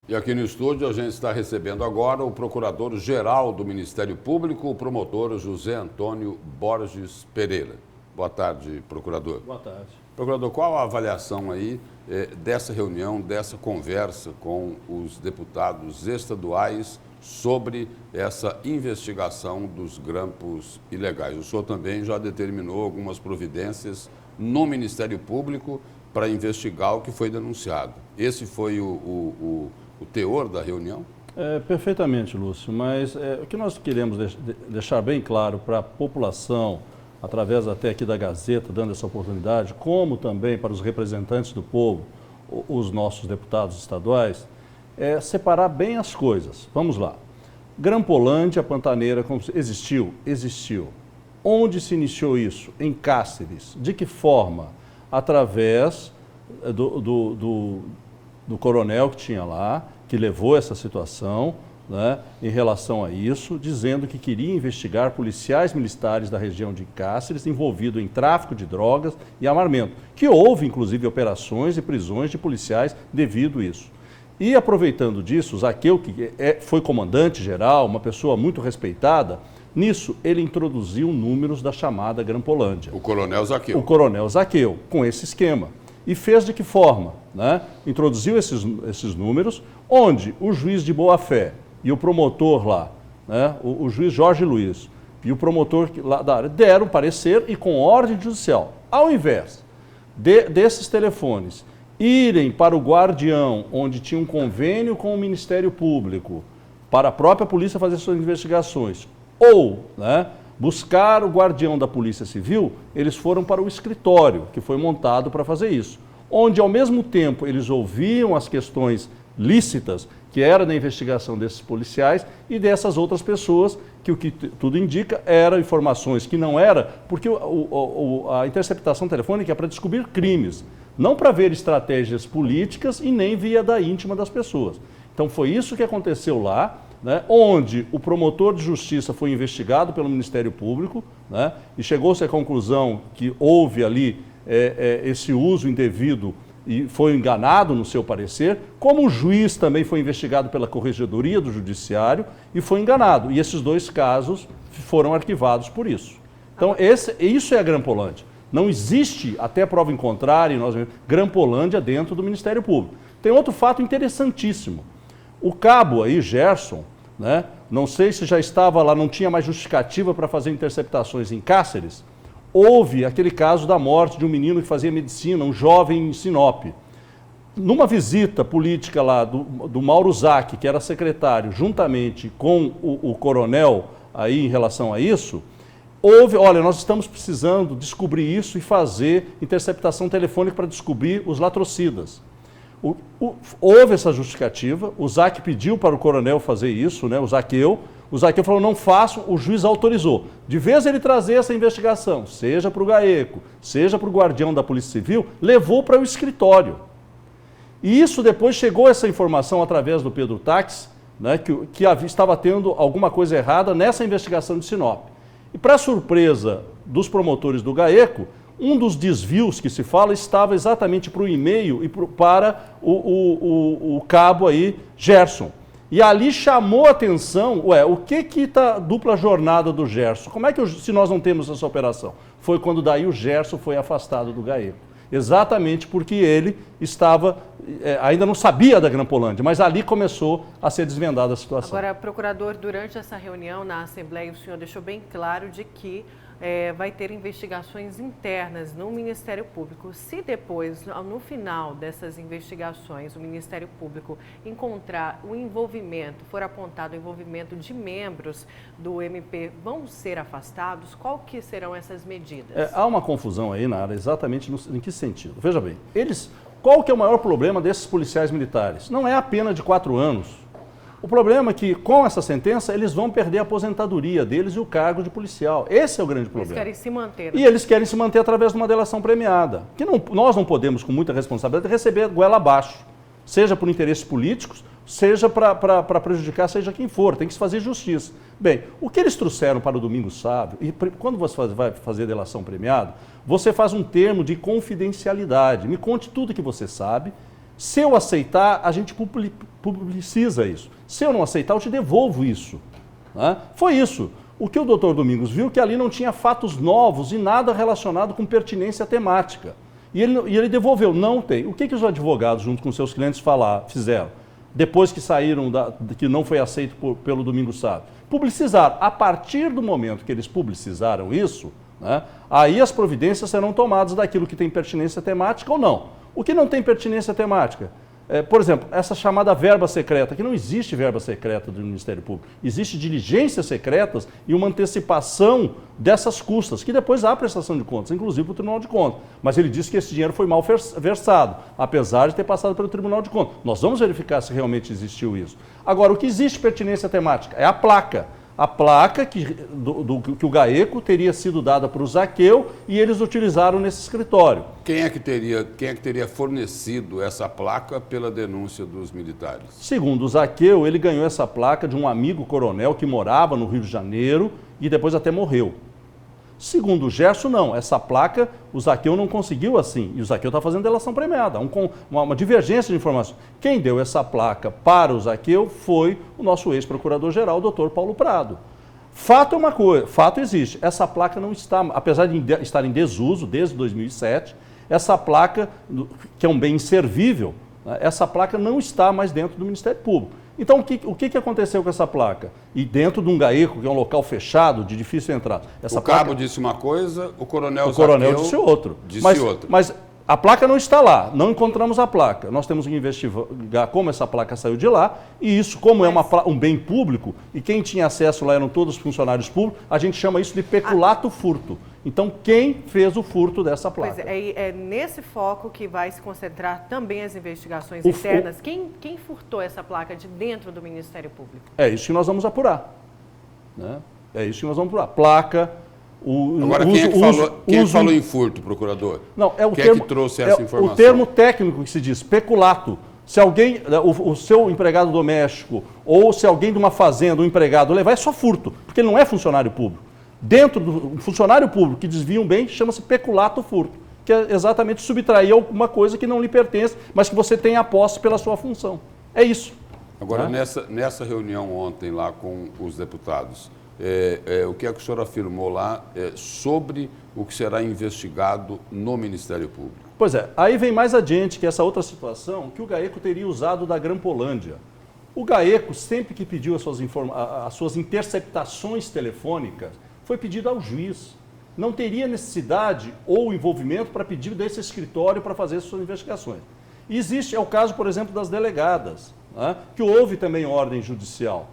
E aqui no estúdio a gente está recebendo agora o Procurador-Geral do Ministério Público, o promotor José Antônio Borges Pereira. Boa tarde, procurador. Boa tarde. Procurador, qual a avaliação aí dessa reunião, dessa conversa com os deputados estaduais sobre essa investigação dos grampos ilegais? O senhor também já determinou algumas providências no Ministério Público para investigar o que foi denunciado. Esse foi o teor da reunião? Perfeitamente, Lúcio, mas o que nós queremos deixar bem claro para a população, através até aqui da Gazeta, dando essa oportunidade, como também para os representantes do povo, os nossos deputados estaduais, é separar bem as coisas. Vamos lá. Grampolândia, Pantaneira, existiu? Existiu. Onde se iniciou isso? Em Cáceres. De que forma? Através do coronel que tinha lá, que levou essa situação, né, em relação a isso, dizendo que queria investigar policiais militares da região de Cáceres envolvidos em tráfico de drogas e armamento, que houve inclusive operações e prisões de policiais devido a isso. E aproveitando disso, o Zaqueu, que foi comandante-geral, uma pessoa muito respeitada, nisso ele introduziu números da chamada Grampolândia. O coronel Zaqueu. O coronel Zaqueu, com esse esquema. E fez de que forma? Né? Introduziu esses números, onde o juiz de boa-fé e o promotor lá, né, o juiz Jorge Luiz e o promotor lá da área deram parecer e com ordem judicial. Ao invés desses telefones irem para o guardião, onde tinha um convênio com o Ministério Público, para a própria polícia fazer suas investigações, ou, né, buscar o guardião da Polícia Civil, eles foram para o escritório, que foi montado para fazer isso, onde ao mesmo tempo eles ouviam as questões lícitas, que era da investigação desses policiais e dessas outras pessoas, que o que tudo indica eram informações que não era, porque a interceptação telefônica é para descobrir crimes, não para ver estratégias políticas e nem via da íntima das pessoas. Então foi isso que aconteceu lá, né, onde o promotor de justiça foi investigado pelo Ministério Público, né, e chegou-se à conclusão que houve ali esse uso indevido e foi enganado no seu parecer, como o juiz também foi investigado pela Corregedoria do Judiciário e foi enganado. E esses dois casos foram arquivados por isso. Então isso é a Grampolândia. Não existe, até prova em contrário, Grampolândia dentro do Ministério Público. Tem outro fato interessantíssimo. O cabo aí, Gerson, né, não sei se já estava lá, não tinha mais justificativa para fazer interceptações em Cáceres. Houve aquele caso da morte de um menino que fazia medicina, um jovem em Sinop. Numa visita política lá do Mauro Zac, que era secretário, juntamente com o coronel aí em relação a isso, olha, nós estamos precisando descobrir isso e fazer interceptação telefônica para descobrir os latrocidas. Houve essa justificativa, o Zac pediu para o coronel fazer isso, né, o Zaqueu falou, não faço, o juiz autorizou. De vez ele trazer essa investigação, seja para o GAECO, seja para o guardião da Polícia Civil, levou para o escritório. E isso depois chegou essa informação através do Pedro Tax, né, que estava tendo alguma coisa errada nessa investigação de Sinop. E para surpresa dos promotores do GAECO, um dos desvios que se fala estava exatamente para o e-mail e para o cabo aí, Gerson. E ali chamou a atenção, o que está a dupla jornada do Gerson? Como é que, se nós não temos essa operação? Foi quando daí o Gerson foi afastado do GAECO. Exatamente porque ele estava, ainda não sabia da Grampolândia, mas ali começou a ser desvendada a situação. Agora, procurador, durante essa reunião na Assembleia, o senhor deixou bem claro de que vai ter investigações internas no Ministério Público. Se depois, no final dessas investigações, o Ministério Público encontrar o envolvimento, for apontado o envolvimento de membros do MP, vão ser afastados? Qual que serão essas medidas? Há uma confusão aí na área, exatamente em que sentido? Veja bem, qual que é o maior problema desses policiais militares? Não é a pena de 4 anos. O problema é que, com essa sentença, eles vão perder a aposentadoria deles e o cargo de policial. Esse é o grande problema. Eles querem se manter. Né? E eles querem se manter através de uma delação premiada. Que nós não podemos, com muita responsabilidade, receber goela abaixo. Seja por interesses políticos, seja para prejudicar, seja quem for. Tem que se fazer justiça. Bem, o que eles trouxeram para o Domingo Sábio, e quando você vai fazer delação premiada, você faz um termo de confidencialidade. Me conte tudo que você sabe, Se eu aceitar, a gente publiciza isso. Se eu não aceitar, eu te devolvo isso. Né? Foi isso. O que o doutor Domingos viu que ali não tinha fatos novos e nada relacionado com pertinência temática. E ele devolveu, não tem. O que os advogados, junto com seus clientes, fizeram? Depois que saíram, que não foi aceito pelo Domingos Sávio? Publicizaram. A partir do momento que eles publicizaram isso, né, aí as providências serão tomadas daquilo que tem pertinência temática ou não. O que não tem pertinência temática? Por exemplo, essa chamada verba secreta, que não existe verba secreta do Ministério Público, existe diligências secretas e uma antecipação dessas custas, que depois há prestação de contas, inclusive para o Tribunal de Contas. Mas ele disse que esse dinheiro foi mal versado, apesar de ter passado pelo Tribunal de Contas. Nós vamos verificar se realmente existiu isso. Agora, o que existe pertinência temática é a placa. A placa que o GAECO teria sido dada para o Zaqueu e eles utilizaram nesse escritório. Quem é que teria fornecido essa placa pela denúncia dos militares? Segundo o Zaqueu, ele ganhou essa placa de um amigo coronel que morava no Rio de Janeiro e depois até morreu. Segundo o Gerson, não. Essa placa, o Zaqueu não conseguiu assim. E o Zaqueu está fazendo delação premiada, uma divergência de informação. Quem deu essa placa para o Zaqueu foi o nosso ex-procurador-geral, o doutor Paulo Prado. Fato é uma coisa, fato existe. Essa placa não está, apesar de estar em desuso desde 2007, essa placa, que é um bem inservível, né, essa placa não está mais dentro do Ministério Público. Então, o que aconteceu com essa placa? E dentro de um GAECO, que é um local fechado, de difícil entrada. O cabo disse uma coisa, o coronel disse outro. outra. Mas a placa não está lá, não encontramos a placa. Nós temos que investigar como essa placa saiu de lá, e isso, como é um bem público, e quem tinha acesso lá eram todos os funcionários públicos, a gente chama isso de peculato furto. Então, quem fez o furto dessa placa? Pois é nesse foco que vai se concentrar também as investigações internas. Quem furtou essa placa de dentro do Ministério Público? É isso que nós vamos apurar. Né? É isso que nós vamos apurar. Placa... Agora, quem é que falou em furto, procurador? Não, quem é que trouxe essa informação? O termo técnico que se diz, peculato. Se alguém, o seu empregado doméstico, ou se alguém de uma fazenda, um empregado levar, é só furto, porque ele não é funcionário público. Dentro do funcionário público que desvia um bem, chama-se peculato furto, que é exatamente subtrair alguma coisa que não lhe pertence, mas que você tem a posse pela sua função. É isso. Agora, nessa reunião ontem lá com os deputados, o que o senhor afirmou lá sobre o que será investigado no Ministério Público? Pois é, aí vem mais adiante que essa outra situação que o GAECO teria usado da Grampolândia. O GAECO, sempre que pediu as suas interceptações telefônicas, foi pedido ao juiz. Não teria necessidade ou envolvimento para pedir desse escritório para fazer suas investigações. Existe, é o caso, por exemplo, das delegadas, né, que houve também ordem judicial,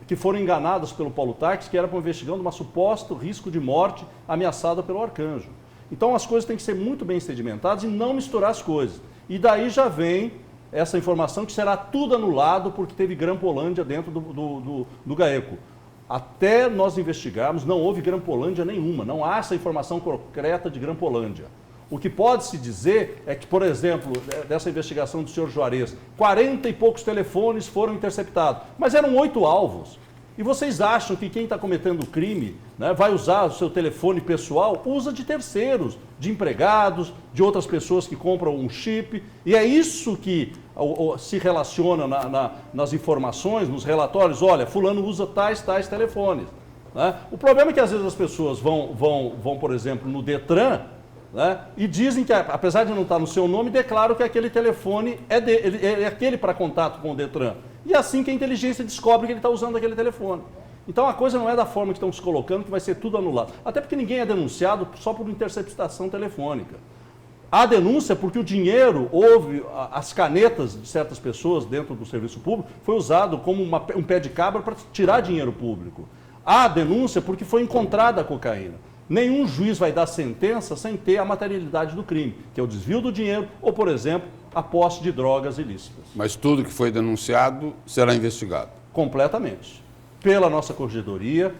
que foram enganadas pelo Paulo Taques, que era para investigando uma suposto risco de morte ameaçada pelo Arcanjo. Então as coisas têm que ser muito bem sedimentadas e não misturar as coisas. E daí já vem essa informação que será tudo anulado porque teve Grampolândia dentro do GAECO. Até nós investigarmos, não houve Grampolândia nenhuma, não há essa informação concreta de Grampolândia. O que pode-se dizer é que, por exemplo, dessa investigação do senhor Juarez, 40 e poucos telefones foram interceptados, mas eram 8 alvos. E vocês acham que quem está cometendo o crime, né, vai usar o seu telefone pessoal? Usa de terceiros, de empregados, de outras pessoas que compram um chip. E é isso que se relaciona nas informações, nos relatórios. Olha, fulano usa tais telefones. Né? O problema é que às vezes as pessoas vão, por exemplo, no Detran, né, e dizem que, apesar de não estar no seu nome, declaram que aquele telefone é aquele para contato com o Detran. E assim que a inteligência descobre que ele está usando aquele telefone. Então a coisa não é da forma que estão se colocando, que vai ser tudo anulado. Até porque ninguém é denunciado só por interceptação telefônica. Há denúncia porque o dinheiro, as canetas de certas pessoas dentro do serviço público, foi usado como um pé de cabra para tirar dinheiro público. Há denúncia porque foi encontrada a cocaína. Nenhum juiz vai dar sentença sem ter a materialidade do crime, que é o desvio do dinheiro ou, por exemplo, a posse de drogas ilícitas. Mas tudo que foi denunciado será investigado? Completamente. Pela nossa corregedoria,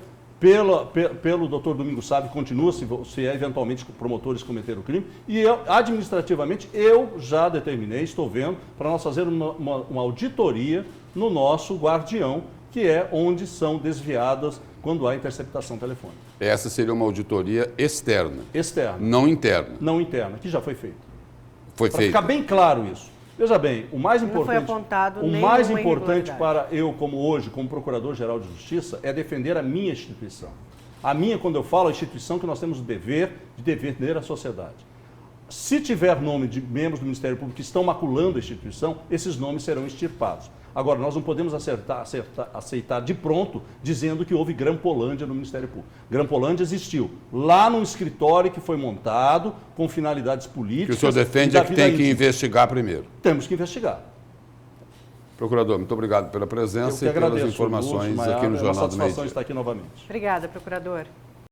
pelo doutor Domingos Sávio, continua se eventualmente promotores cometeram o crime, e administrativamente eu já determinei, estou vendo, para nós fazer uma auditoria no nosso guardião, que é onde são desviadas quando há interceptação telefônica. Essa seria uma auditoria externa? Externa. Não interna? Não interna, que já foi feita. Foi feita. Para ficar bem claro isso. Veja bem, o mais Não foi importante, apontado o nenhuma mais importante irregularidade. para eu, como hoje, como Procurador-Geral de Justiça, é defender a minha instituição. A minha, quando eu falo, a instituição que nós temos o dever de defender a sociedade. Se tiver nome de membros do Ministério Público que estão maculando a instituição, esses nomes serão extirpados. Agora, nós não podemos aceitar de pronto dizendo que houve Grampolândia no Ministério Público. Grampolândia existiu lá num escritório que foi montado com finalidades políticas. O que o senhor defende é que tem que investigar primeiro. Temos que investigar. Procurador, muito obrigado pela presença e pelas informações aqui no Jornal do Meio-Dia. Estar aqui novamente. Obrigada, procurador.